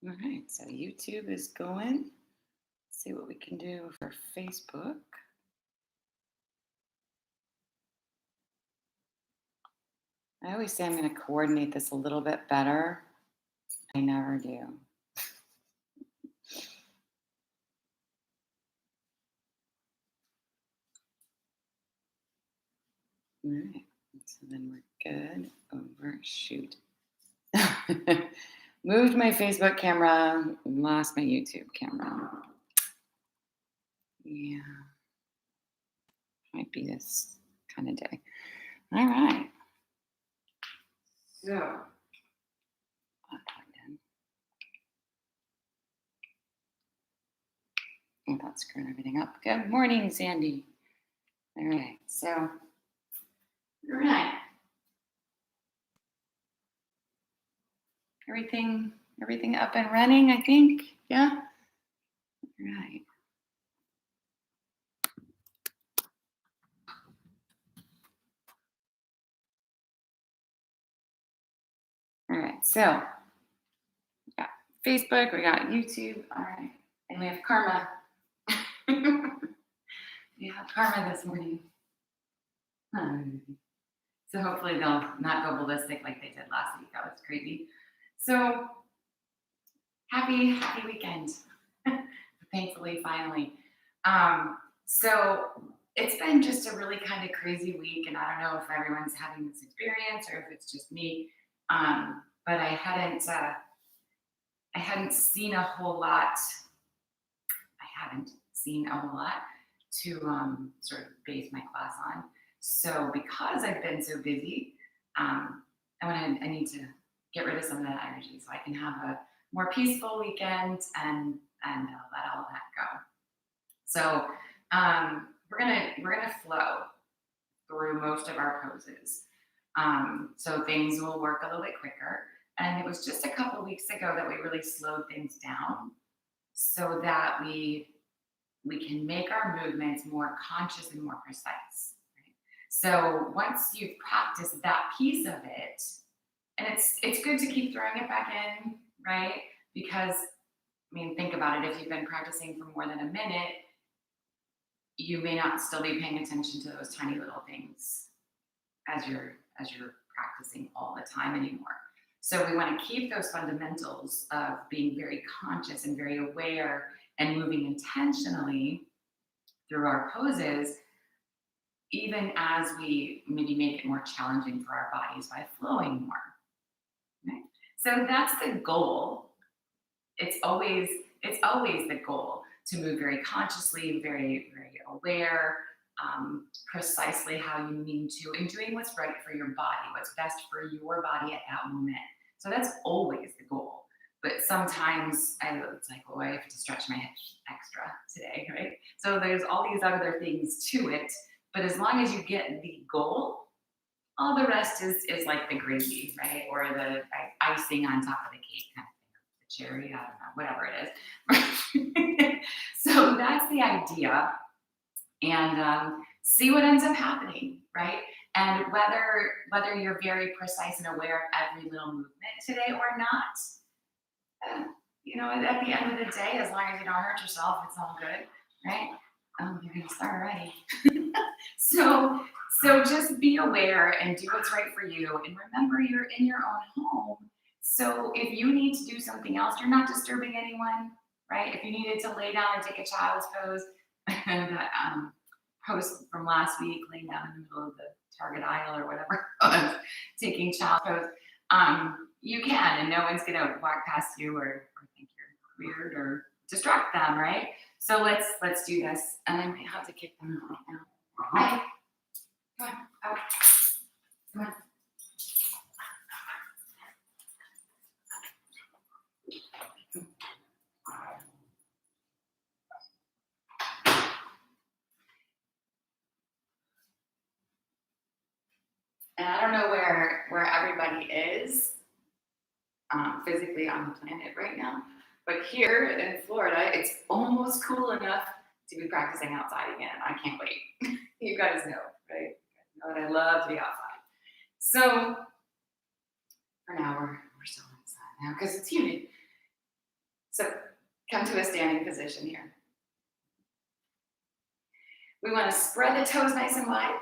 All right, so YouTube is going. Let's see what we can do for Facebook. I always say I'm going to coordinate this a little bit better. I never do. All right, so then we're good. Overshoot. Moved my Facebook camera, lost my YouTube camera. Yeah, might be this kind of day. All right. So, oh, that screwed everything up. Good morning, Sandy. All right, so, all right. Everything up and running, I think. Yeah. All right. All right. So we got Facebook, we got YouTube. All right. And we have Karma. We have Karma this morning. So hopefully they'll not go ballistic like they did last week. That was crazy. So happy weekend. Thankfully, finally. So it's been just a really kind of crazy week, and I don't know if everyone's having this experience or if it's just me. But I hadn't seen a whole lot. To sort of base my class on. So because I've been so busy, I need to get rid of some of that energy so I can have a more peaceful weekend and let all that go. So we're gonna flow through most of our poses. So things will work a little bit quicker. And it was just a couple of weeks ago that we really slowed things down so that we can make our movements more conscious and more precise. Right? So once you've practiced that piece of it, and it's good to keep throwing it back in, right? Because think about it. If you've been practicing for more than a minute, you may not still be paying attention to those tiny little things as you're practicing all the time anymore. So we want to keep those fundamentals of being very conscious and very aware and moving intentionally through our poses, even as we maybe make it more challenging for our bodies by flowing more. Okay? So that's the goal. It's always the goal to move very consciously, very, very aware, precisely how you need to, and doing what's right for your body, what's best for your body at that moment. So that's always the goal. But sometimes it's like, I have to stretch my hips extra today, right? So there's all these other things to it. But as long as you get the goal, all the rest is like the gravy, right? Or the icing on top of the cake kind of thing. The cherry, I don't know, whatever it is. So that's the idea. And see what ends up happening, right? And whether you're very precise and aware of every little movement today or not, at the end of the day, as long as you don't hurt yourself, it's all good, right? Oh, you're gonna start already. So just be aware and do what's right for you. And remember, you're in your own home. So if you need to do something else, you're not disturbing anyone, right? If you needed to lay down and take a child's pose, that post from last week, laying down in the middle of the Target aisle or whatever it was, taking child pose, you can, and no one's gonna walk past you or think you're weird or distract them, right? So let's do this, and I might have to kick them out right now. Hi, come on, out, come on. And I don't know where everybody is physically on the planet right now, but here in Florida, it's almost cool enough to be practicing outside again. I can't wait. You guys know, right? You know that I love to be outside. So for now, we're still inside now because it's humid. So come to a standing position here. We want to spread the toes nice and wide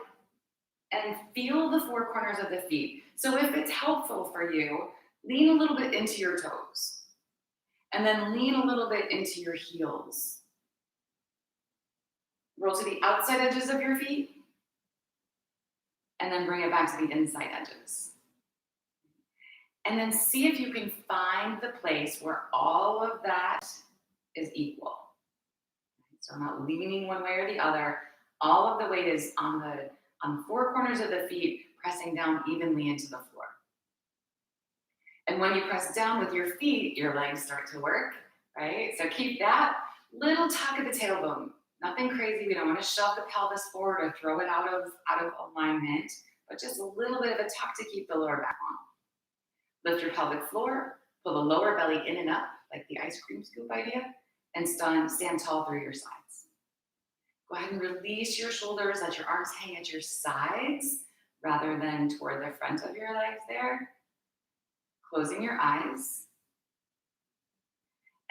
and feel the four corners of the feet. So if it's helpful for you, lean a little bit into your toes and then lean a little bit into your heels. Roll to the outside edges of your feet and then bring it back to the inside edges. And then see if you can find the place where all of that is equal. So I'm not leaning one way or the other. All of the weight is on the four corners of the feet, pressing down evenly into the floor. And when you press down with your feet, your legs start to work, right? So keep that little tuck of the tailbone. Nothing crazy. We don't want to shove the pelvis forward or throw it out of alignment, but just a little bit of a tuck to keep the lower back on. Lift your pelvic floor, pull the lower belly in and up, like the ice cream scoop idea, and stand tall through your sides. Go ahead and release your shoulders, let your arms hang at your sides rather than toward the front of your legs there. Closing your eyes.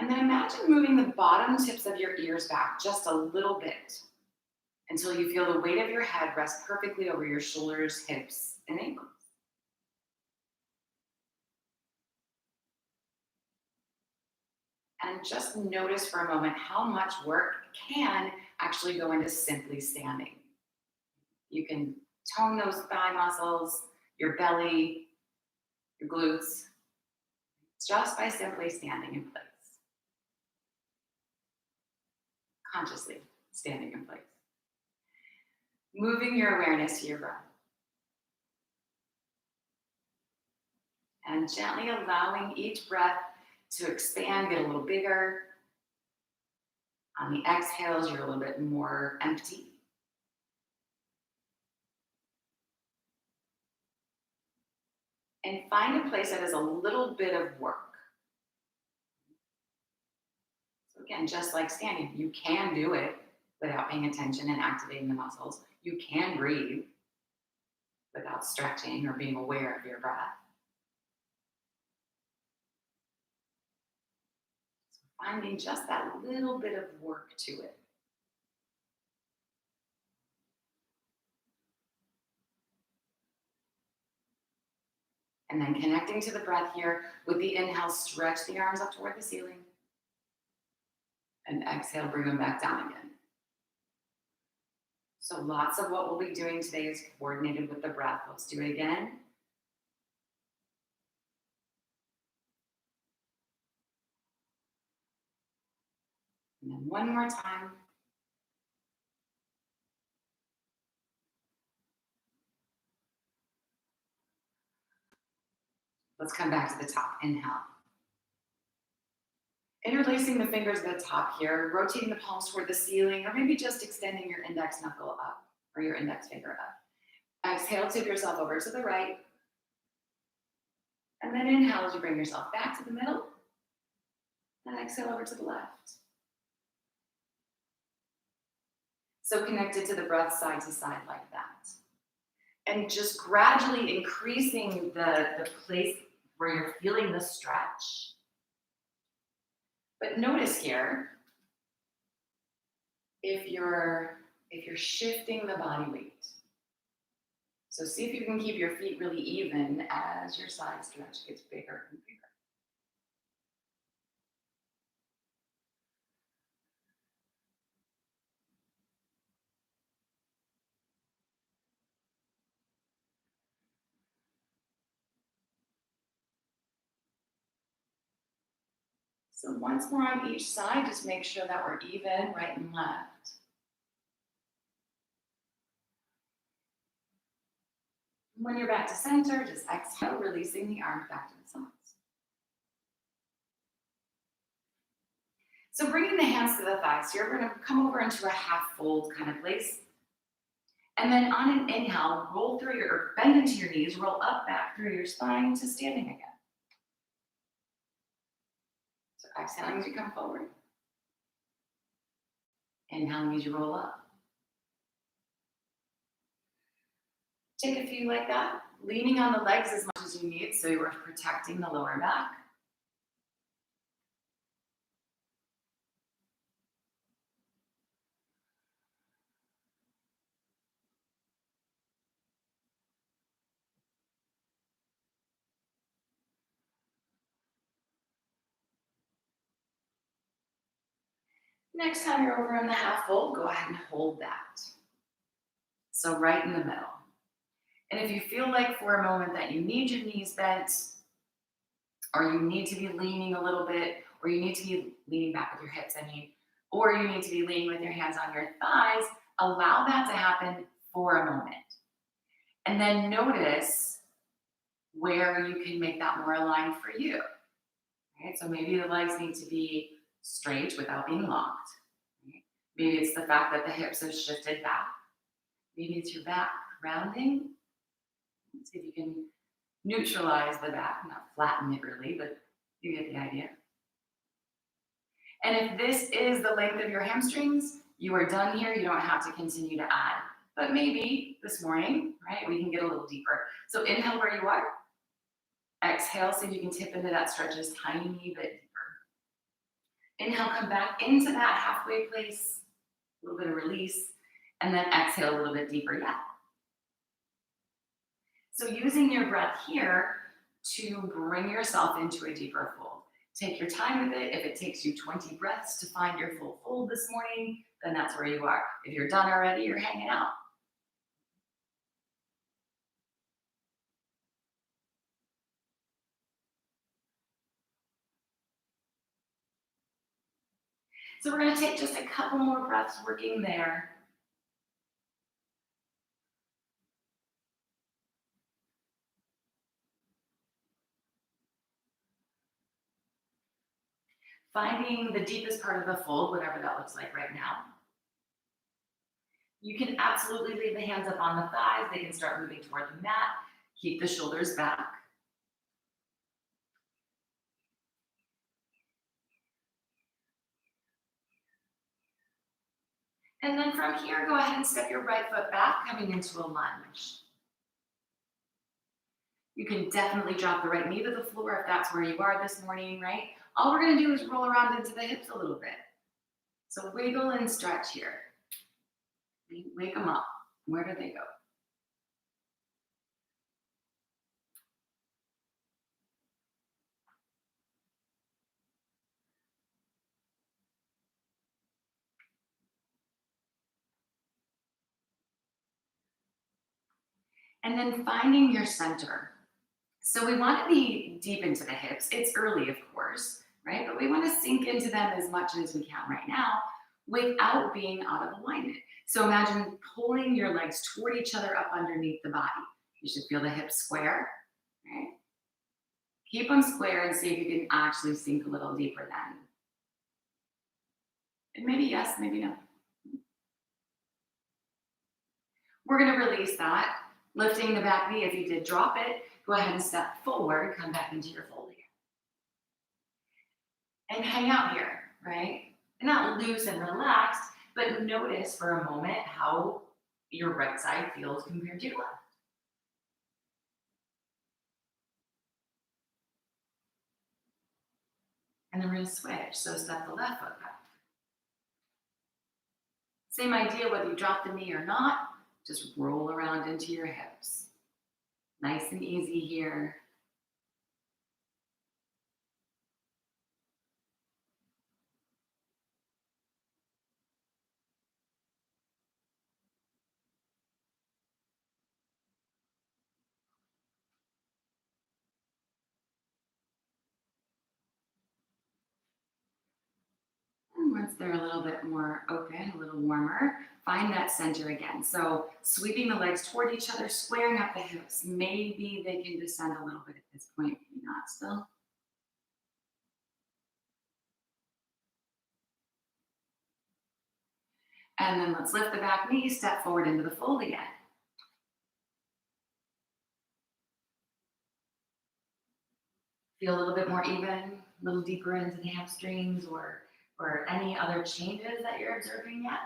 And then imagine moving the bottom tips of your ears back just a little bit until you feel the weight of your head rest perfectly over your shoulders, hips, and ankles. And just notice for a moment how much work can actually go into simply standing. You can tone those thigh muscles, your belly, your glutes, just by simply standing in place. Consciously standing in place. Moving your awareness to your breath. And gently allowing each breath to expand, get a little bigger. On the exhales, you're a little bit more empty. And find a place that is a little bit of work. So again, just like standing, you can do it without paying attention and activating the muscles. You can breathe without stretching or being aware of your breath. So finding just that little bit of work to it. And then connecting to the breath here. With the inhale, stretch the arms up toward the ceiling. And exhale, bring them back down again. So lots of what we'll be doing today is coordinated with the breath. Let's do it again. And then one more time. Let's come back to the top. Inhale. Interlacing the fingers at the top here, rotating the palms toward the ceiling, or maybe just extending your index knuckle up, or your index finger up. Exhale, tip yourself over to the right. And then inhale as you bring yourself back to the middle. And exhale over to the left. So connected to the breath side to side like that. And just gradually increasing the place where you're feeling the stretch. But notice here, if you're shifting the body weight. So see if you can keep your feet really even as your side stretch gets bigger and bigger. So once more on each side, just make sure that we're even, right and left. When you're back to center, just exhale, releasing the arms back to the sides. So bringing the hands to the thighs here, we're going to come over into a half fold kind of place. And then on an inhale, roll through or bend into your knees, roll up back through your spine to standing again. So exhaling as you come forward. Inhaling as you roll up. Take a few like that, leaning on the legs as much as you need so you're protecting the lower back. Next time you're over in the half fold, go ahead and hold that. So right in the middle. And if you feel like for a moment that you need your knees bent, or you need to be leaning a little bit, or you need to be leaning back with your hips, or you need to be leaning with your hands on your thighs, allow that to happen for a moment. And then notice where you can make that more aligned for you. Right? So maybe the legs need to be straight without being locked. Right? Maybe it's the fact that the hips have shifted back. Maybe it's your back rounding. Let's see if you can neutralize the back, not flatten it really, but you get the idea. And if this is the length of your hamstrings, you are done here. You don't have to continue to add. But maybe this morning, right, we can get a little deeper. So inhale where you are. Exhale, so you can tip into that stretch just tiny bit deeper. Inhale, come back into that halfway place, a little bit of release, and then exhale a little bit deeper yet. So using your breath here to bring yourself into a deeper fold. Take your time with it. If it takes you 20 breaths to find your full fold this morning, then that's where you are. If you're done already, you're hanging out. So we're going to take just a couple more breaths working there. Finding the deepest part of the fold, whatever that looks like right now. You can absolutely leave the hands up on the thighs. They can start moving toward the mat. Keep the shoulders back. And then from here, go ahead and step your right foot back, coming into a lunge. You can definitely drop the right knee to the floor if that's where you are this morning, right? All we're gonna do is roll around into the hips a little bit. So wiggle and stretch here. Wake them up. Where do they go? And then finding your center. So we want to be deep into the hips. It's early, of course, right? But we want to sink into them as much as we can right now without being out of alignment. So imagine pulling your legs toward each other up underneath the body. You should feel the hips square, right? Keep them square and see if you can actually sink a little deeper then. And maybe yes, maybe no. We're going to release that, lifting the back knee. If you did drop it, go ahead and step forward, come back into your fold again. And hang out here, right? And not loose and relaxed, but notice for a moment how your right side feels compared to your left. And then we're going to switch. So step the left foot back. Same idea whether you drop the knee or not, just roll around into your hips. Nice and easy here. And once they're a little bit more open, a little warmer, find that center again. So sweeping the legs toward each other, squaring up the hips. Maybe they can descend a little bit at this point, maybe not still. And then let's lift the back knee, step forward into the fold again. Feel a little bit more even, a little deeper into the hamstrings or any other changes that you're observing yet?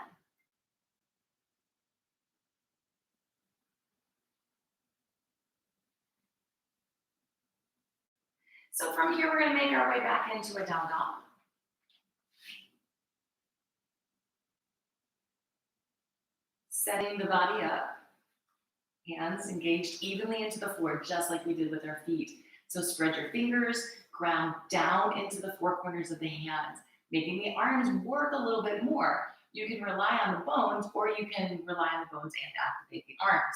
So from here, we're going to make our way back into a down dog. Setting the body up, hands engaged evenly into the floor, just like we did with our feet. So spread your fingers, ground down into the four corners of the hands. making the arms work a little bit more. You can rely on the bones, or you can rely on the bones and activate the arms.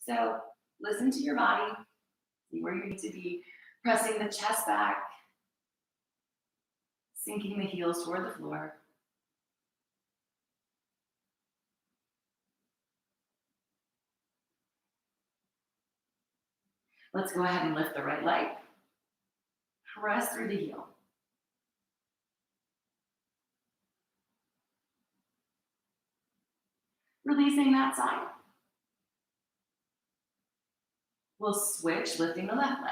So listen to your body, see where you need to be, pressing the chest back, sinking the heels toward the floor. Let's go ahead and lift the right leg. Press through the heel. Releasing that side. We'll switch, lifting the left leg.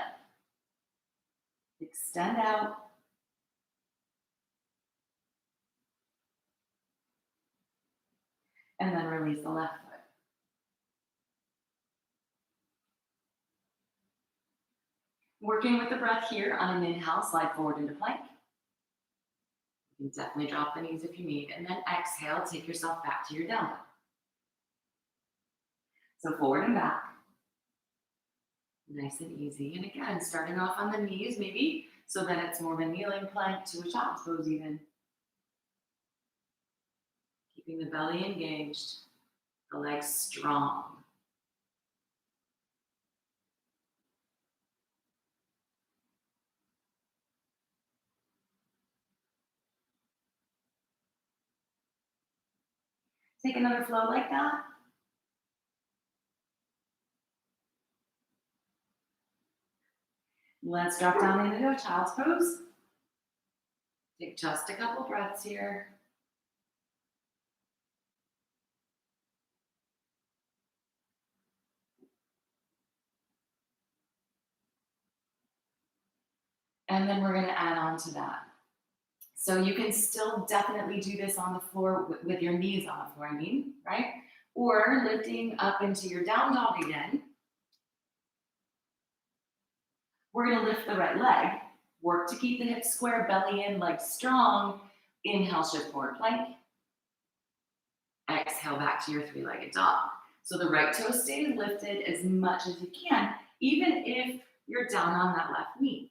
Extend out. And then release the left foot. Working with the breath here on an inhale, slide forward into plank. You can definitely drop the knees if you need. And then exhale, take yourself back to your down dog. So forward and back. Nice and easy. And again, starting off on the knees maybe, so that it's more of a kneeling plank to a child's pose even. Keeping the belly engaged, the legs strong. Take another flow like that. Let's drop down into a child's pose. Take just a couple breaths here. And then we're going to add on to that. So you can still definitely do this on the floor with your knees on the floor, right? Or lifting up into your down dog again. We're going to lift the right leg. Work to keep the hips square, belly in, legs strong. Inhale, shift forward plank. Exhale back to your three-legged dog. So the right toe stays lifted as much as you can, even if you're down on that left knee.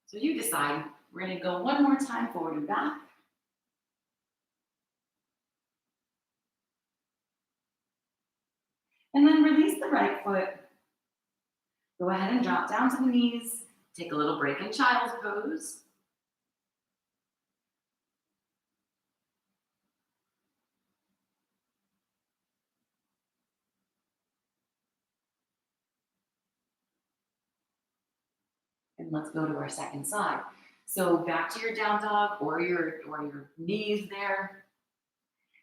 So you decide. We're going to go one more time forward and back. And then release the right foot. Go ahead and drop down to the knees. Take a little break in child's pose. And let's go to our second side. So back to your down dog or your knees there.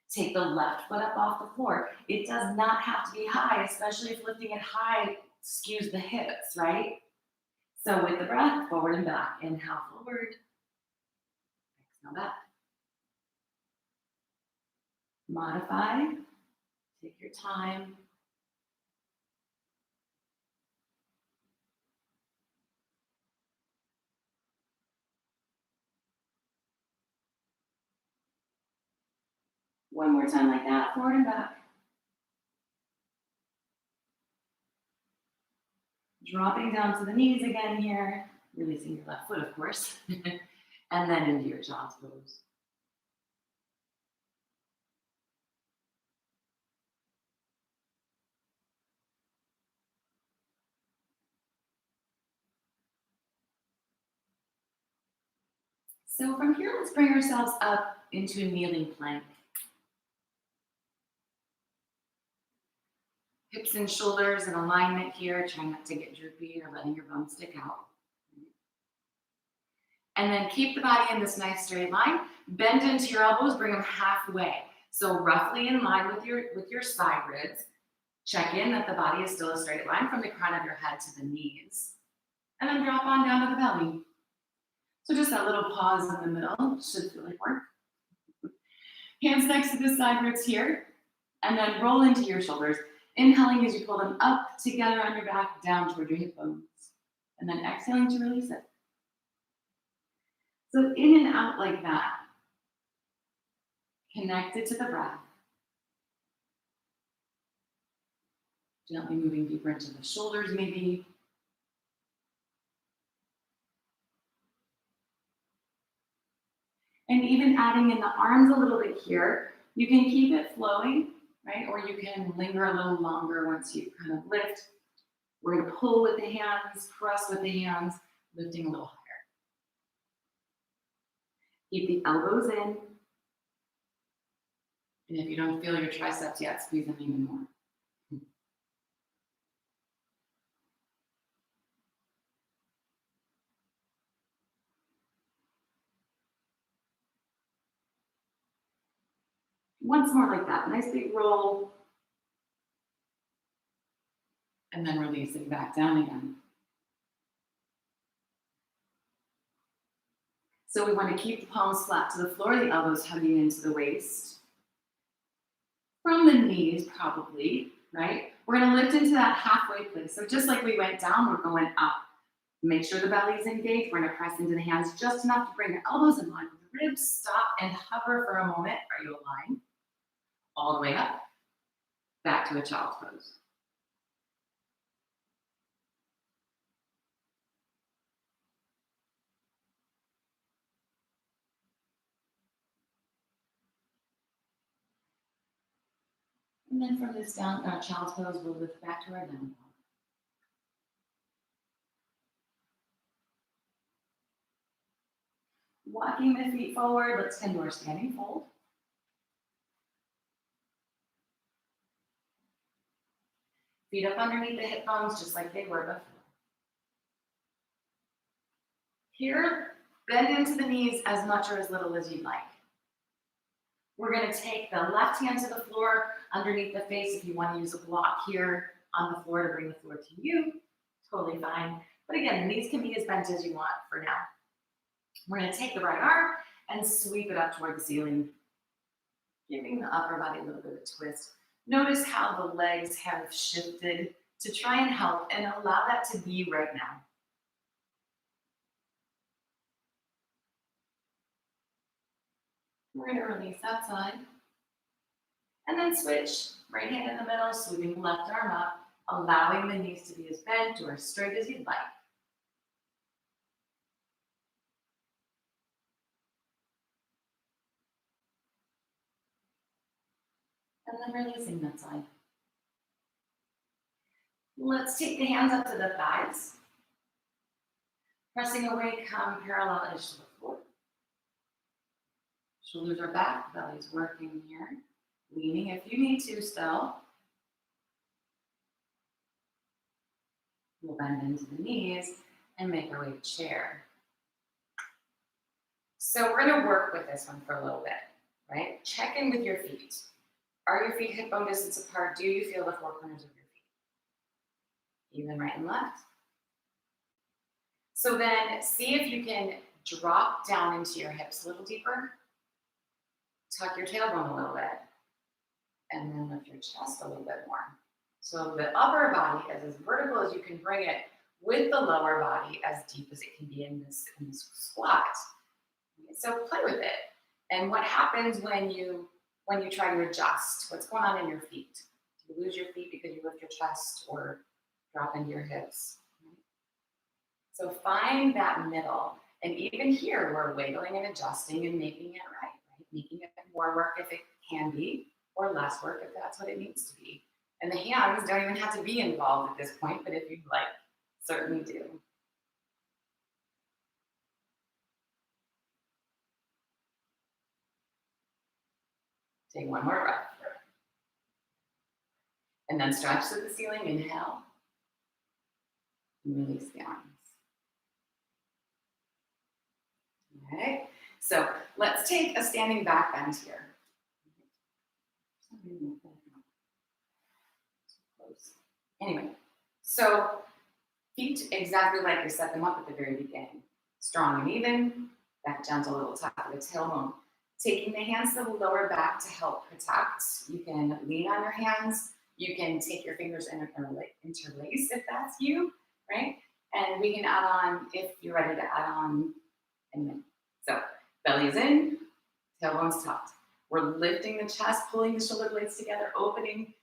Take the left foot up off the floor. It does not have to be high, especially if lifting it high skews the hips, right? So with the breath, forward and back. Inhale forward. Exhale back. Modify. Take your time. One more time like that, forward and back. Dropping down to the knees again here, releasing your left foot, of course, and then into your child's pose. So from here, let's bring ourselves up into a kneeling plank. Hips and shoulders in alignment here. Try not to get droopy or letting your bones stick out. And then keep the body in this nice straight line. Bend into your elbows, bring them halfway. So roughly in line with your side ribs. Check in that the body is still a straight line from the crown of your head to the knees. And then drop on down to the belly. So just that little pause in the middle should feel like work. Hands next to the side ribs here. And then roll into your shoulders. Inhaling as you pull them up together on your back, down toward your hip bones. And then exhaling to release it. So in and out like that. Connected to the breath. Gently moving deeper into the shoulders maybe. And even adding in the arms a little bit here, you can keep it flowing, right? Or you can linger a little longer once you kind of lift. We're gonna pull with the hands, press with the hands, lifting a little higher. Keep the elbows in. And if you don't feel your triceps yet, squeeze them even more. Once more like that. Nice big roll. And then releasing back down again. So we want to keep the palms flat to the floor, the elbows hugging into the waist. From the knees, probably, right? We're going to lift into that halfway place. So just like we went down, we're going up. Make sure the belly's engaged. We're going to press into the hands just enough to bring the elbows in line with the ribs. Stop and hover for a moment. Are you aligned? All the way up. Back to a child's pose. And then from this down child's pose, we'll lift back to our down dog. Walking the feet forward, let's come to our standing fold. Feet up underneath the hip bones, just like they were before. Here, bend into the knees as much or as little as you'd like. We're going to take the left hand to the floor underneath the face. If you want to use a block here on the floor to bring the floor to you, totally fine. But again, the knees can be as bent as you want for now. We're going to take the right arm and sweep it up toward the ceiling, giving the upper body a little bit of a twist. Notice how the legs have shifted to try and help and allow that to be right now. We're going to release that side. And then switch, right hand in the middle, sweeping left arm up, allowing the knees to be as bent or as straight as you'd like. And then releasing that side. Let's take the hands up to the thighs. Pressing away, come parallel edge to the floor. Shoulders are back, belly's working here. Leaning if you need to still. We'll bend into the knees and make our way to chair. So we're going to work with this one for a little bit, right? Check in with your feet. Are your feet hip bone distance apart? Do you feel the four corners of your feet? Even right and left. So then see if you can drop down into your hips a little deeper. Tuck your tailbone a little bit. And then lift your chest a little bit more. So the upper body is as vertical as you can bring it, with the lower body as deep as it can be in this squat. So play with it. And what happens when you try to adjust? What's going on in your feet? Do you lose your feet because you lift your chest or drop into your hips? So find that middle. And even here, we're wiggling and adjusting and making it right? Making it more work if it can be, or less work if that's what it needs to be. And the hands don't even have to be involved at this point, but if you'd like, certainly do. Take one more breath. And then stretch to the ceiling, inhale. And release the arms. Okay, so let's take a standing back bend here. Anyway, so feet exactly like you set them up at the very beginning. Strong and even, that gentle little tap of the tailbone. Taking the hands to the lower back to help protect. You can lean on your hands. You can take your fingers and interlace if that's you, right? And we can add on if you're ready to add on. And so belly's in, tailbone's tucked. We're lifting the chest, pulling the shoulder blades together, opening,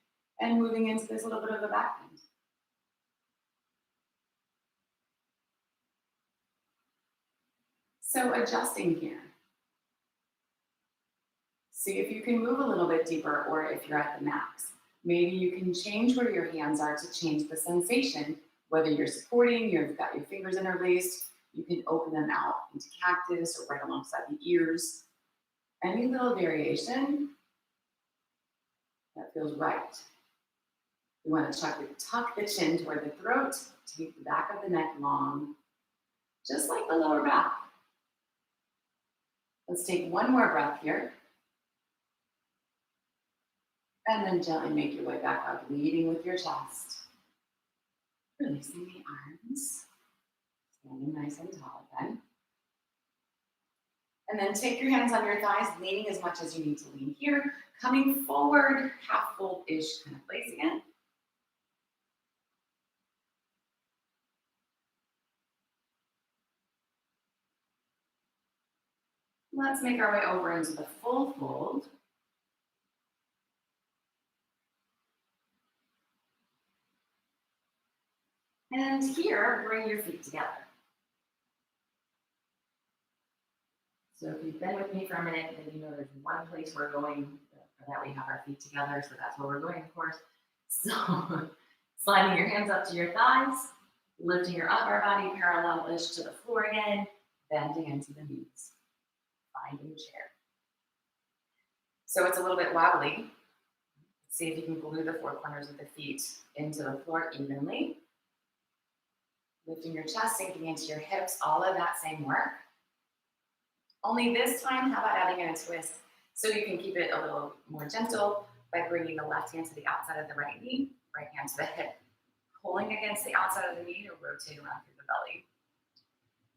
and moving into this little bit of a back bend. So adjusting here. See if you can move a little bit deeper or if you're at the max. Maybe you can change where your hands are to change the sensation, whether you're supporting, you've got your fingers interlaced, you can open them out into cactus or right alongside the ears. Any little variation that feels right. You want to tuck the chin toward the throat to keep the back of the neck long, just like the lower back. Let's take one more breath here. And then gently make your way back up, leading with your chest. Releasing the arms. Standing nice and tall again. And then take your hands on your thighs, leaning as much as you need to lean here. Coming forward, half fold-ish kind of place again. Let's make our way over into the full fold. And here, bring your feet together. So if you've been with me for a minute, then you know there's one place we're going, for that we have our feet together, so that's where we're going, of course. So sliding your hands up to your thighs, lifting your upper body parallel-ish to the floor again, bending into the knees, finding chair. So it's a little bit wobbly. See if you can glue the four corners of the feet into the floor evenly. Lifting your chest, sinking into your hips, all of that same work. Only this time, how about adding in a twist so you can keep it a little more gentle by bringing the left hand to the outside of the right knee, right hand to the hip, pulling against the outside of the knee to rotate around through the belly.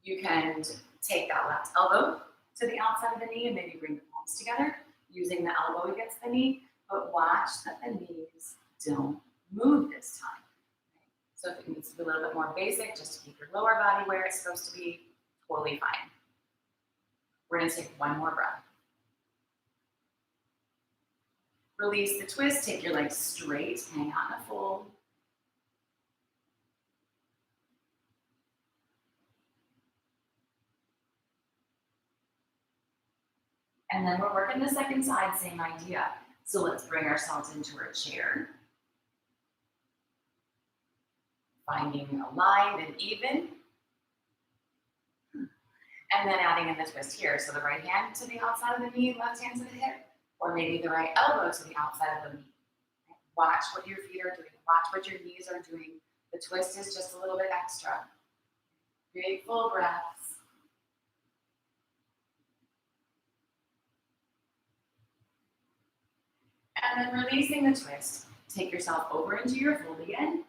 You can take that left elbow to the outside of the knee and maybe bring the palms together, using the elbow against the knee, but watch that the knees don't move this time. So if it needs to be a little bit more basic, just to keep your lower body where it's supposed to be, totally fine. We're going to take one more breath. Release the twist, take your legs straight, hang out in a fold. And then we're working the second side, same idea. So let's bring ourselves into our chair. Finding aligned and even. And then adding in the twist here. So the right hand to the outside of the knee, left hand to the hip, or maybe the right elbow to the outside of the knee. Watch what your feet are doing. Watch what your knees are doing. The twist is just a little bit extra. Big full breaths. And then releasing the twist. Take yourself over into your fold again.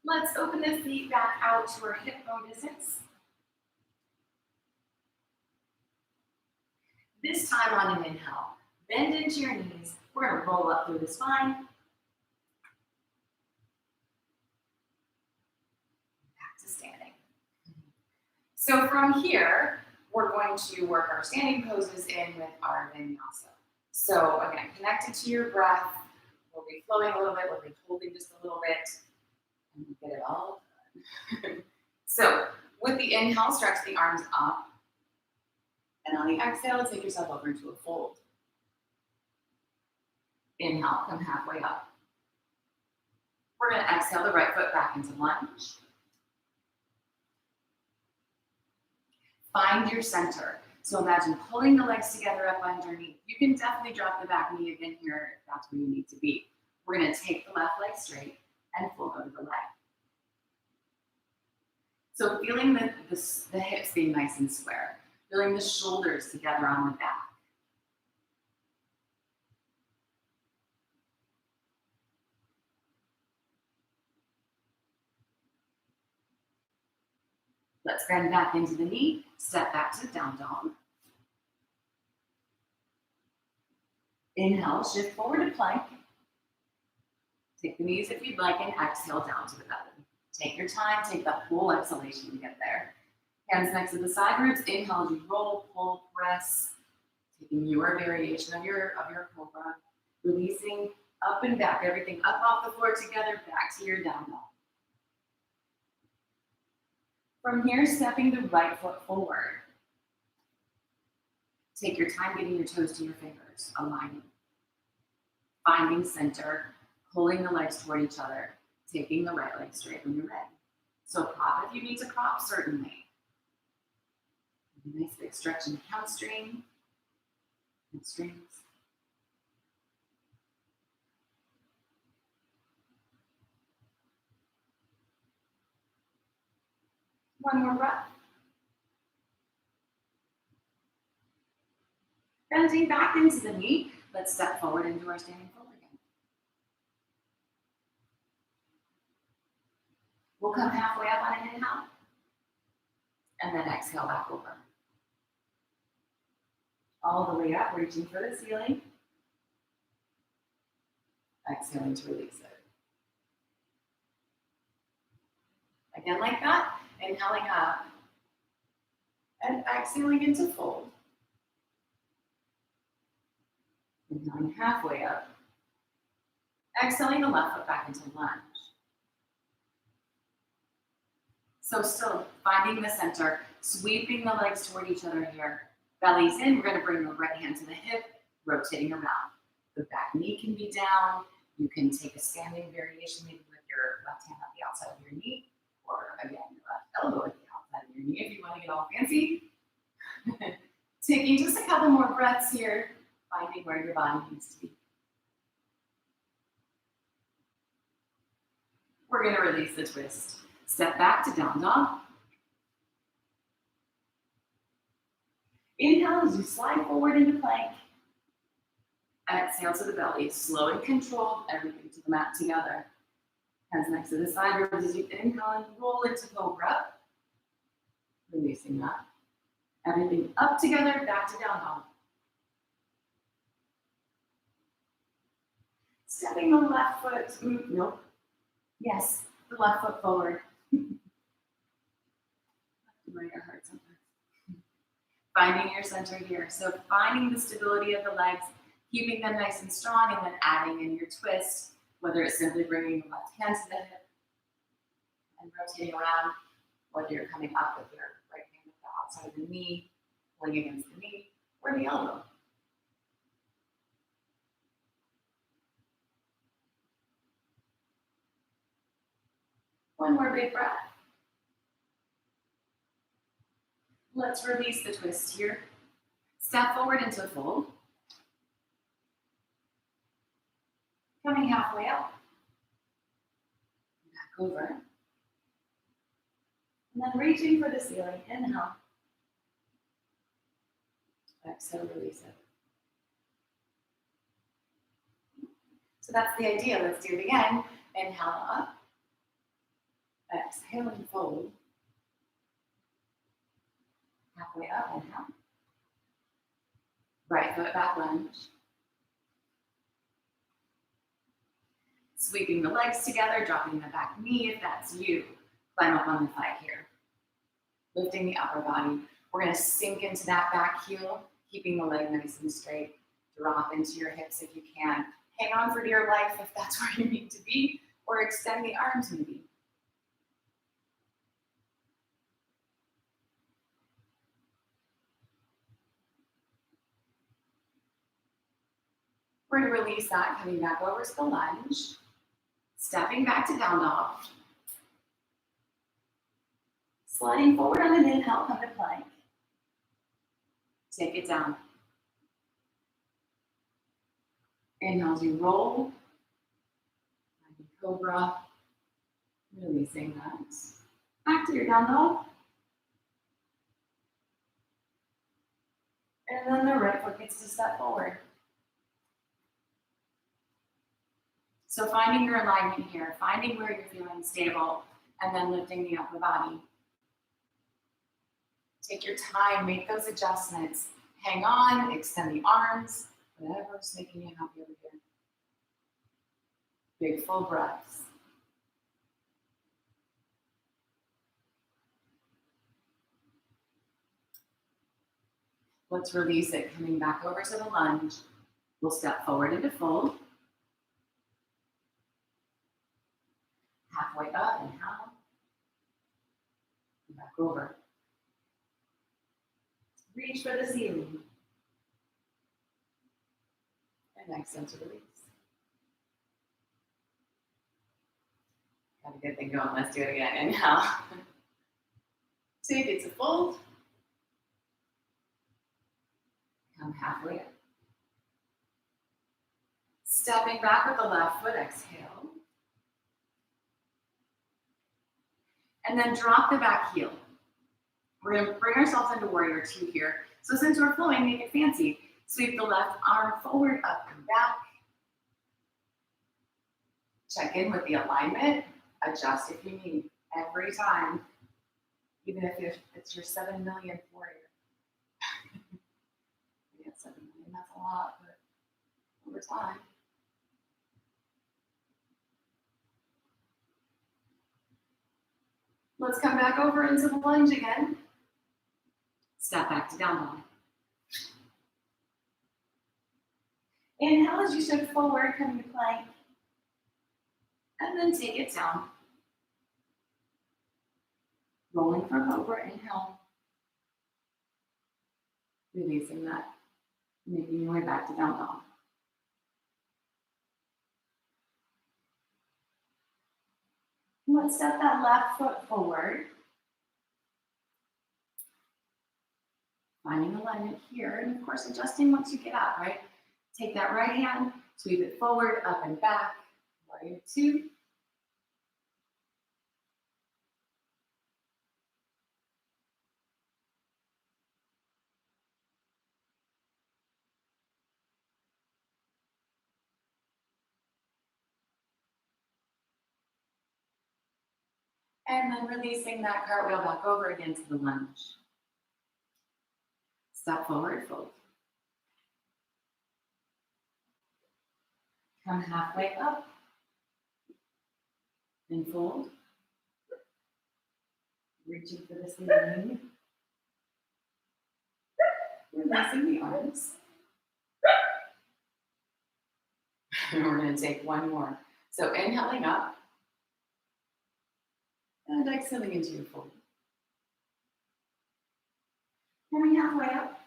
Let's open the feet back out to our hip bone distance. This time on an inhale, bend into your knees. We're going to roll up through the spine. Back to standing. So from here, we're going to work our standing poses in with our vinyasa. So again, connected to your breath. We'll be flowing a little bit. We'll be holding just a little bit. And we get it all done. So with the inhale, stretch the arms up. And on the exhale, take yourself over into a fold. Inhale, come halfway up. We're going to exhale the right foot back into lunge. Find your center. So imagine pulling the legs together up underneath. You can definitely drop the back knee again here if that's where you need to be. We're going to take the left leg straight and fold over the leg. So feeling the hips being nice and square. Feeling the shoulders together on the back. Let's bend back into the knee, step back to down dog. Inhale, shift forward to plank. Take the knees if you'd like and exhale down to the belly. Take your time, take that whole exhalation to get there. Hands next to the side ribs. Inhale, you roll, pull, press. Taking your variation of your cobra. Releasing up and back, everything up off the floor together, back to your down dog. From here, stepping the right foot forward. Take your time getting your toes to your fingers, aligning. Finding center, pulling the legs toward each other, taking the right leg straight when you're ready. So prop if you need to prop, certainly. Nice big stretch in the hamstring, hamstrings. One more breath. Bending back into the knee, let's step forward into our standing fold again. We'll come halfway up on an inhale, and then exhale back over. All the way up, reaching for the ceiling. Exhaling to release it. Again like that, inhaling up, and exhaling into fold. Inhaling halfway up, exhaling the left foot back into lunge. So still finding the center, sweeping the legs toward each other here. Belly's in, we're gonna bring the right hand to the hip, rotating around. The back knee can be down. You can take a standing variation, maybe with your left hand at the outside of your knee, or again, your left elbow at the outside of your knee if you want to get all fancy. Taking just a couple more breaths here, finding where your body needs to be. We're going to release the twist. Step back to down dog. Inhale as you slide forward into plank. Exhale to the belly, slow and controlled, everything to the mat together. Hands next to the side ribs as you inhale and roll into cobra. Releasing that. Everything up together, back to down dog. Stepping the left foot, nope. Yes, the left foot forward. Right or hurt sometimes. Finding your center here. So finding the stability of the legs, keeping them nice and strong, and then adding in your twist, whether it's simply bringing the left hand to the hip and rotating around, whether you're coming up with your right hand at the outside of the knee, pulling against the knee, or the elbow. One more big breath. Let's release the twist here. Step forward into a fold. Coming halfway up. Back over. And then reaching for the ceiling. Inhale. Exhale, release it. So that's the idea. Let's do it again. Inhale up. Exhale and fold. Halfway up, inhale. Right foot back lunge. Sweeping the legs together, dropping the back knee if that's you. Climb up on the thigh here. Lifting the upper body. We're gonna sink into that back heel, keeping the leg nice and straight. Drop into your hips if you can. Hang on for dear life if that's where you need to be, or extend the arms maybe. We're going to release that, coming back over to the lunge. Stepping back to down dog. Sliding forward on an inhale, come to plank. Take it down. Inhale as you roll. Cobra. Releasing that. Back to your down dog. And then the right foot gets to step forward. So finding your alignment here, finding where you're feeling stable, and then lifting the upper body. Take your time, make those adjustments. Hang on, extend the arms, whatever's making you happy over here. Big full breaths. Let's release it, coming back over to the lunge. We'll step forward into fold. Halfway up, inhale. Back over. Reach for the ceiling. And exhale to release. Got a good thing going. Let's do it again. Inhale. Take it to fold. Come halfway up. Stepping back with the left foot, exhale. And then drop the back heel. We're going to bring ourselves into warrior two here. So since we're flowing, make it fancy. Sweep the left arm forward, up and back. Check in with the alignment. Adjust if you need. Every time. Even if it's your 7 millionth warrior. We have 7 million, that's a lot, but over time. Let's come back over into the lunge again. Step back to down dog. Inhale as you shift forward, coming to plank. And then take it down. Rolling for cobra, inhale. Releasing that. Making your way back to down dog. Let's step that left foot forward. Finding alignment here, and of course adjusting once you get up, right? Take that right hand, sweep it forward, up and back. Warrior two. And then releasing that cartwheel back over again to the lunge. Step forward, fold. Come halfway up and fold. Reaching for the ceiling. Releasing the arms. And we're going to take one more. So inhaling up and exhaling into your fold. Coming halfway up.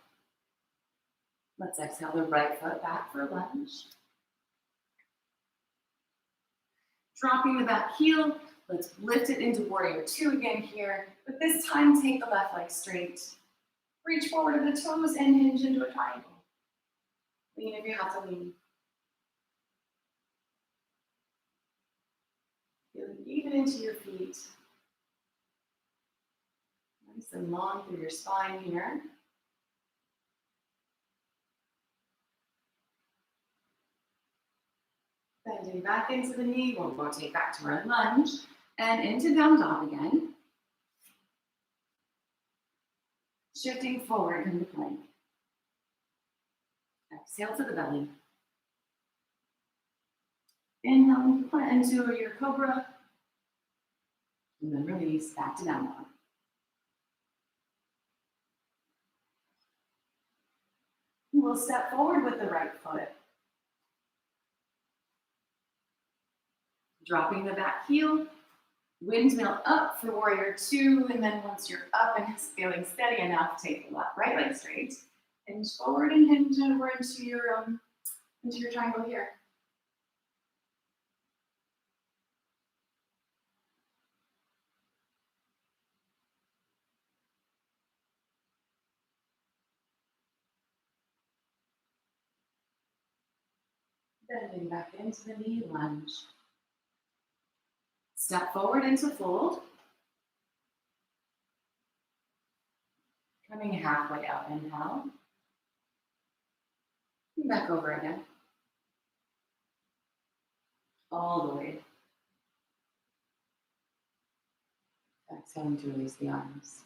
Let's exhale the right foot back for lunge. Dropping the back heel. Let's lift it into warrior two again here. But this time, take the left leg straight. Reach forward to the toes and hinge into a triangle. Lean if you have to lean. Feeling even into your feet. Nice and long through your spine here. Bending back into the knee, we'll rotate back to our lunge and into down dog again. Shifting forward into plank. Exhale to the belly. Inhale into your cobra. And then release back to down dog. We'll step forward with the right foot. Dropping the back heel, windmill up for warrior two, and then once you're up and feeling steady enough, take the left right leg straight, hinge forward and hinge over into your triangle here. Bending back into the knee lunge. Step forward into fold. Coming halfway up, inhale. And back over again. All the way. Exhaling to release the arms.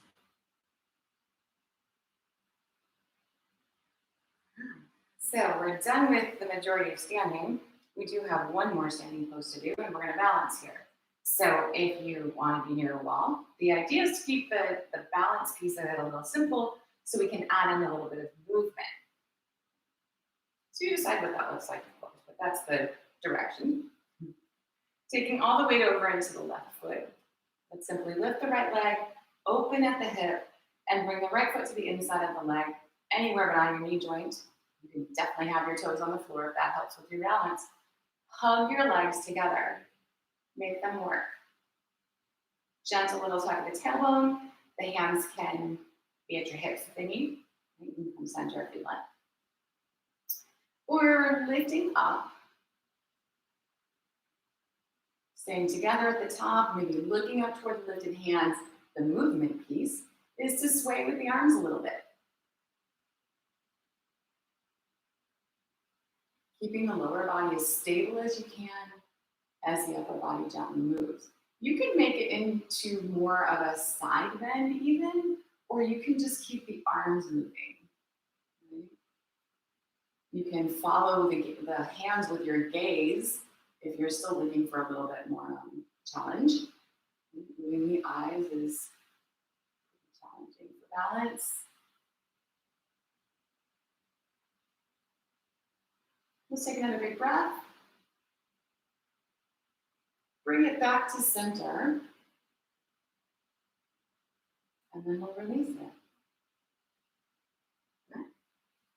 So we're done with the majority of standing. We do have one more standing pose to do, and we're going to balance here. So if you want to be near a wall, the idea is to keep the balance piece of it a little simple so we can add in a little bit of movement. So you decide what that looks like, of course, but that's the direction. Taking all the weight over into the left foot. Let's simply lift the right leg, Open at the hip and bring the right foot to the inside of the leg, anywhere but on your knee joint. You can definitely have your toes on the floor if that helps with your balance. Hug your legs together. Make them work. Gentle little tuck of the tailbone. The hands can be at your hips if they need. You can come center if you like. Or lifting up. Staying together at the top, maybe looking up toward the lifted hands. The movement piece is to sway with the arms a little bit. Keeping the lower body as stable as you can as the upper body gently moves. You can make it into more of a side bend even, or you can just keep the arms moving. Right? You can follow the hands with your gaze if you're still looking for a little bit more challenge. Moving the eyes is challenging for balance. Let's take another big breath. Bring it back to center. And then we'll release it. Okay.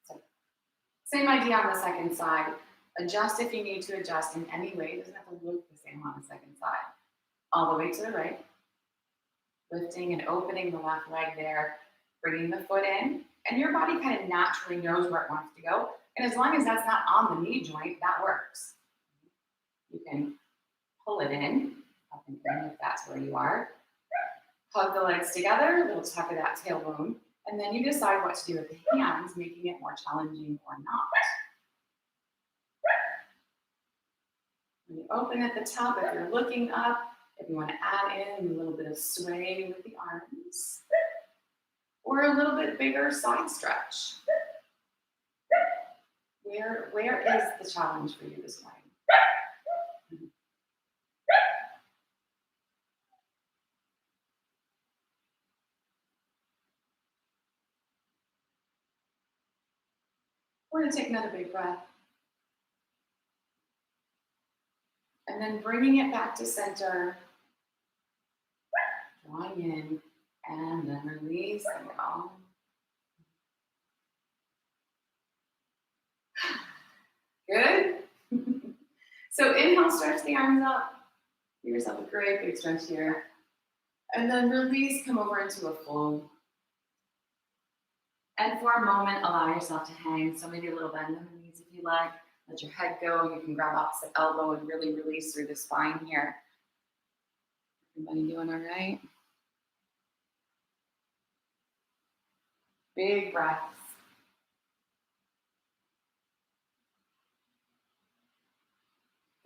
So, same idea on the second side. Adjust if you need to adjust in any way. It doesn't have to look the same on the second side. All the way to the right. Lifting and opening the left leg there. Bringing the foot in. And your body kind of naturally knows where it wants to go. And as long as that's not on the knee joint, that works. You can pull it in, up and in if that's where you are. Hug the legs together, a little tuck of that tailbone, and then you decide what to do with the hands, making it more challenging or not. When you open at the top, if you're looking up, if you want to add in a little bit of sway with the arms, or a little bit bigger side stretch. Where is the challenge for you this morning? We're going to take another big breath. And then bringing it back to center. Drawing in and then releasing it all. Good. So inhale, stretch the arms up. Give yourself a great big stretch here. And then release, come over into a fold. And for a moment, allow yourself to hang. So maybe a little bend in the knees if you like. Let your head go. You can grab opposite elbow and really release through the spine here. Everybody doing all right? Big breaths.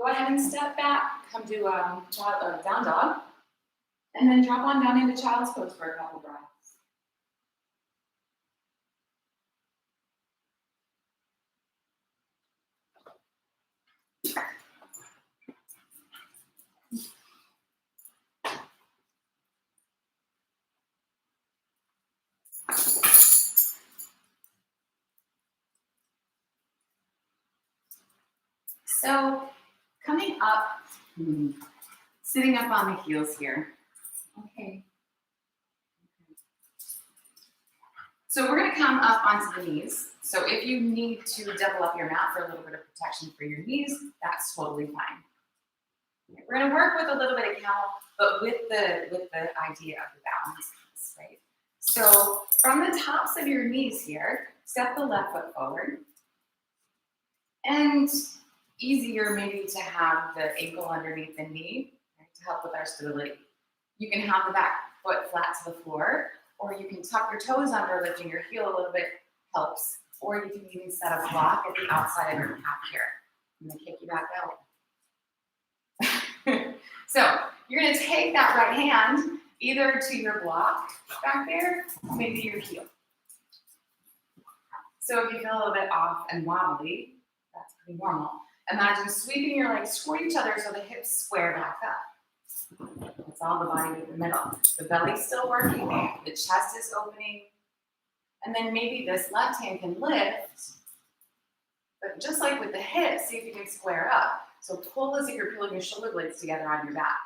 Go ahead and step back. Come to down dog. And then drop on down into child's pose for a couple breaths. So coming up, sitting up on the heels here. Okay. So we're going to come up onto the knees. So if you need to double up your mat for a little bit of protection for your knees, that's totally fine. We're going to work with a little bit of cow, but with the idea of the balance piece, right? So from the tops of your knees here, step the left foot forward. And easier maybe to have the ankle underneath the knee, right, to help with our stability. You can have the back foot flat to the floor, or you can tuck your toes under, lifting your heel a little bit helps, or you can even set a block at the outside of your calf here. I'm going to kick you back out. So you're going to take that right hand either to your block back there, maybe your heel. So if you feel a little bit off and wobbly, that's pretty normal. Imagine sweeping your legs toward each other so the hips square back up. That's all the body in the middle. The belly's still working, the chest is opening, and then maybe this left hand can lift, but just like with the hips, see if you can square up. So pull as if you're pulling your shoulder blades together on your back.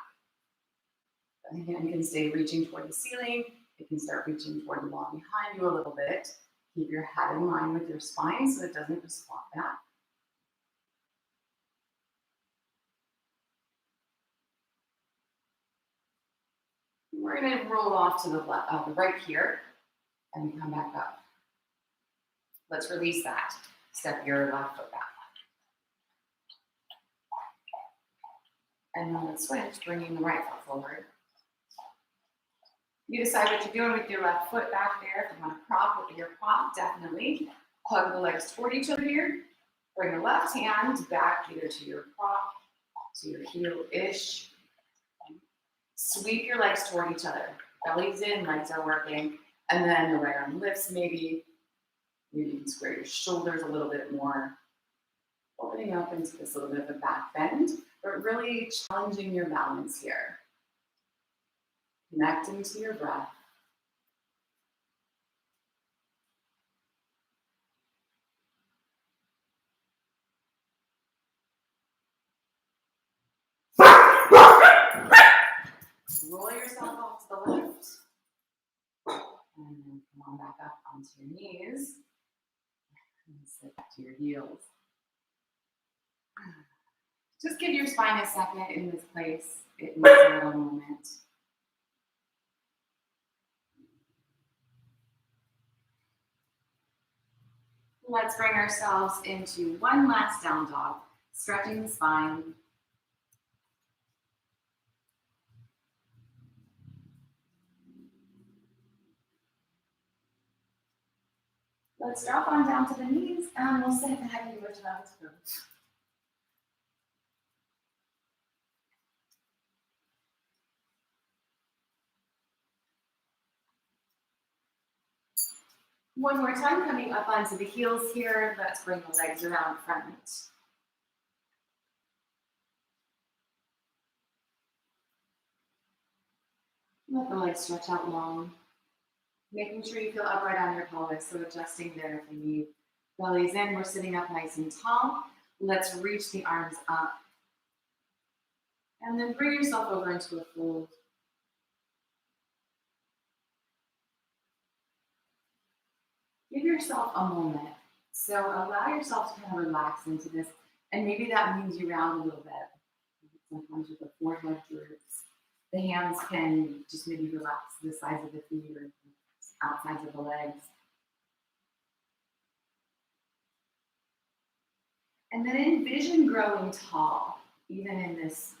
The hand can stay reaching toward the ceiling. It can start reaching toward the wall behind you a little bit. Keep your head in line with your spine so it doesn't just flop back. We're going to roll off to the left, the right here, and come back up. Let's release that. Step your left foot back. And then let's switch, bringing the right foot forward. You decide what you're doing with your left foot back there. If you want to prop with your prop, definitely. Hug the legs toward each other here. Bring the left hand back either to your prop, to your heel-ish. Sweep your legs toward each other. Belly's in, legs are working. And then the right arm lifts maybe. Maybe you can square your shoulders a little bit more. Opening up into this little bit of a back bend, but really challenging your balance here. Connecting to your breath. Roll yourself off to the left. And then come on back up onto your knees. And sit back to your heels. Just give your spine a second in this place. It needs a little moment. Let's bring ourselves into one last down dog, stretching the spine. Let's drop on down to the knees and we'll sit back into a child's pose. One more time, coming up onto the heels here. Let's bring the legs around front. Let the legs stretch out long. Making sure you feel upright on your pelvis, so adjusting there if you need. Belly's in, we're sitting up nice and tall. Let's reach the arms up. And then bring yourself over into a fold. Give yourself a moment. So allow yourself to kind of relax into this. And maybe that means you round a little bit. Sometimes with the forehead droops. The hands can just maybe relax to the sides of the feet or outsides of the legs. And then envision growing tall, even in this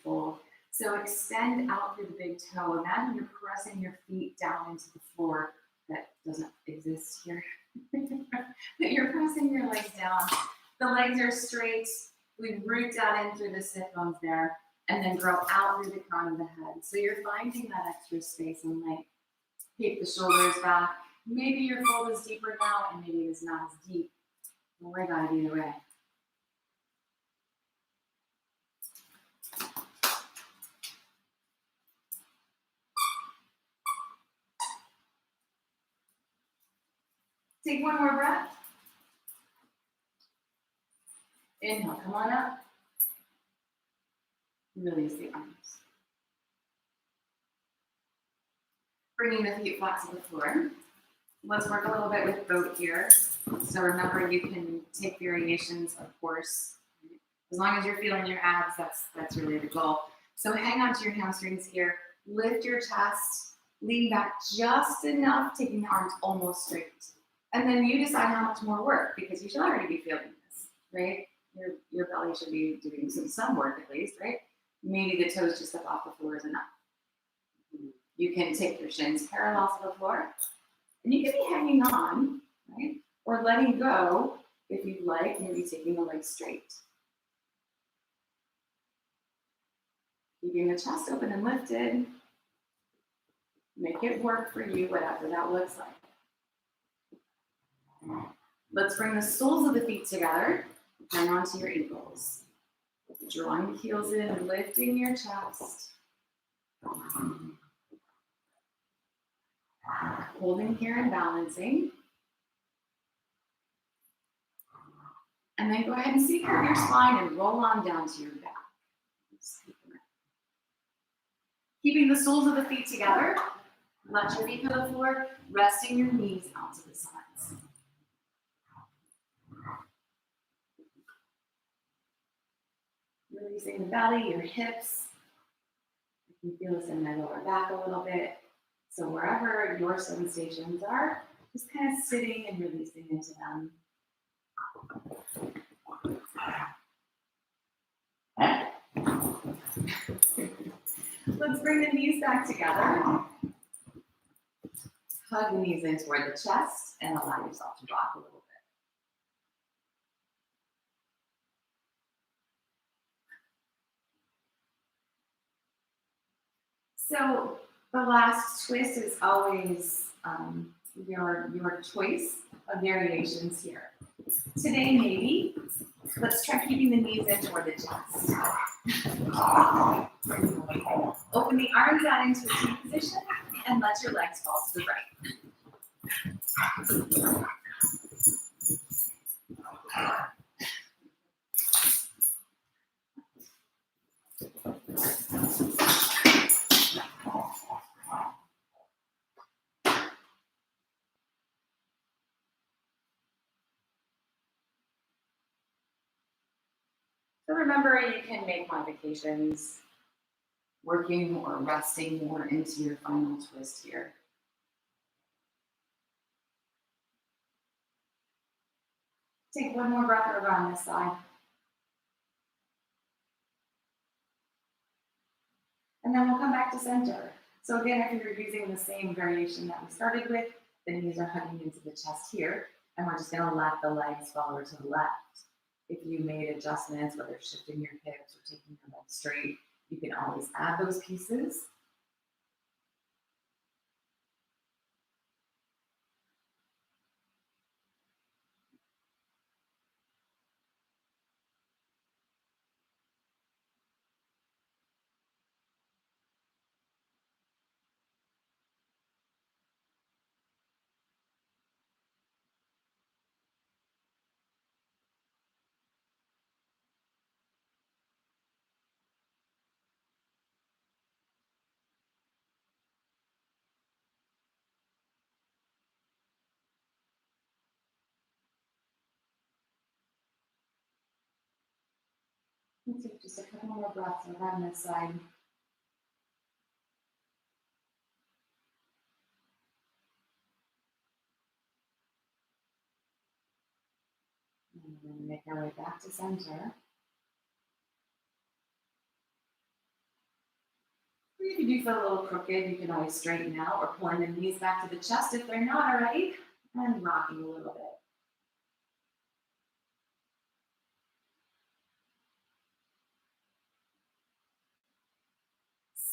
fold. So extend out through the big toe. Imagine you're pressing your feet down into the floor. That doesn't exist here. But you're pressing your legs down. The legs are straight. We root down in through the sit bones there, and then grow out through the crown of the head. So you're finding that extra space and length. Keep the shoulders back. Maybe your fold is deeper now, and maybe it's not as deep. Don't worry about it either way. Take one more breath. Inhale, come on up. Release the arms. Bringing the feet flat to the floor. Let's work a little bit with boat here. So remember, you can take variations, of course. As long as you're feeling your abs, that's really the goal. So hang on to your hamstrings here. Lift your chest. Lean back just enough, taking the arms almost straight. And then you decide how much more work, because you should already be feeling this, right? Your belly should be doing some work at least, right? Maybe the toes just up off the floor is enough. You can take your shins parallel to the floor, and you can be hanging on, right? Or letting go if you'd like, maybe taking the legs straight. Keeping the chest open and lifted. Make it work for you, whatever that looks like. Let's bring the soles of the feet together. Hang on to your ankles. Drawing the heels in and lifting your chest. Holding here and balancing. And then go ahead and seek out your spine and roll on down to your back. Keeping the soles of the feet together. Let your feet to the floor, resting your knees out to the sides. Releasing the belly, your hips. I can feel this in my lower back a little bit. So wherever your sensations are, just kind of sitting and releasing into them. Let's bring the knees back together. Hug the knees in toward the chest and allow yourself to rock a little bit. So the last twist is always your choice of variations here. Today, maybe, let's try keeping the knees in toward the chest. Open the arms out into a T position and let your legs fall to the right. So remember, you can make modifications, working or resting more into your final twist here. Take one more breath over on this side. And then we'll come back to center. So again, if you're using the same variation that we started with, the knees are hugging into the chest here, and we're just gonna let the legs fall over to the left. If you made adjustments, whether shifting your hips or taking your legs straight, you can always add those pieces. Let's take just a couple more breaths over on this side. And we're gonna make our way back to center. If you do feel a little crooked, you can always straighten out or pulling the knees back to the chest if they're not already, and rocking a little bit.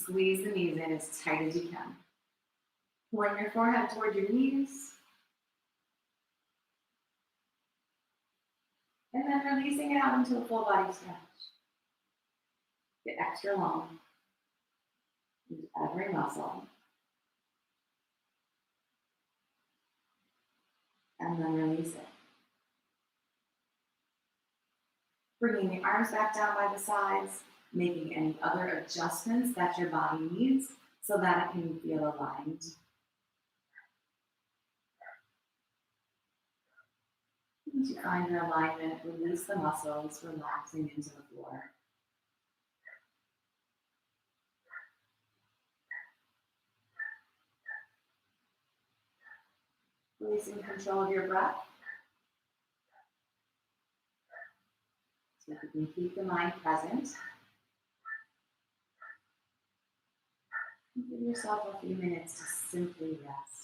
Squeeze the knees in as tight as you can. Pulling your forehead toward your knees. And then releasing it out into a full body stretch. Get extra long. Use every muscle. And then release it. Bringing the arms back down by the sides, making any other adjustments that your body needs so that it can feel aligned. Once you find your alignment, release the muscles, relaxing into the floor. Releasing control of your breath. So you can keep the mind present. And give yourself a few minutes to simply rest.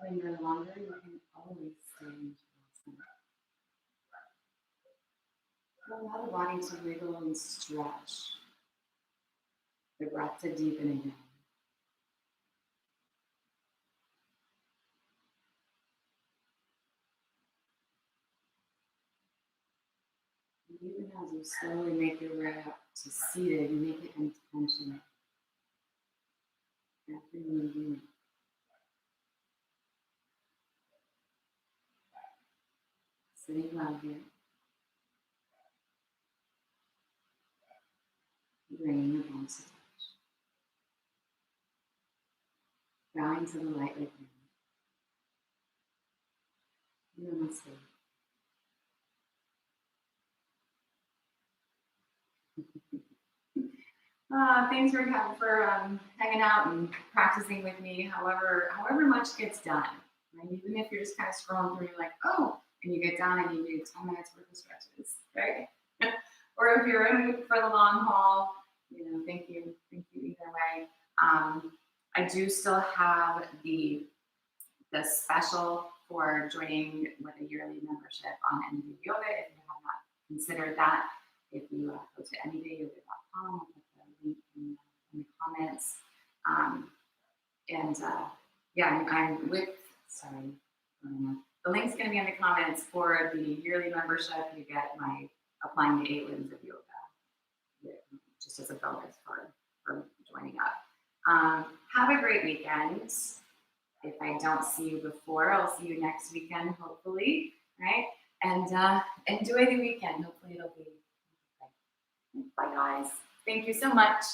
linger longer, you can always stay in Shavasana. Allow the body to wiggle and stretch. The breath to deepen again. And even as you slowly make your way up to seated, you make it intentional. Every movement. Sitting well here. Bringing the palms to touch. Bowing to the light within. Namaste. Thanks for hanging out and practicing with me. However much gets done. Right? Even if you're just kind of scrolling through, you're like, oh, and you get done and you do 10 minutes worth of stretches, right? Or if you're in for the long haul, thank you either way. I do still have the special for joining with a yearly membership on Anyday Yoga. If you have not considered that, if you go to anydayyoga.com, I'll put the link in the comments. I'm with, the link's going to be in the comments for the yearly membership. You get my applying the 8 limbs of yoga, just as a bonus for joining up. Have a great weekend. If I don't see you before, I'll see you next weekend, hopefully, right? And enjoy the weekend. Hopefully it'll be okay. Bye, guys. Thank you so much.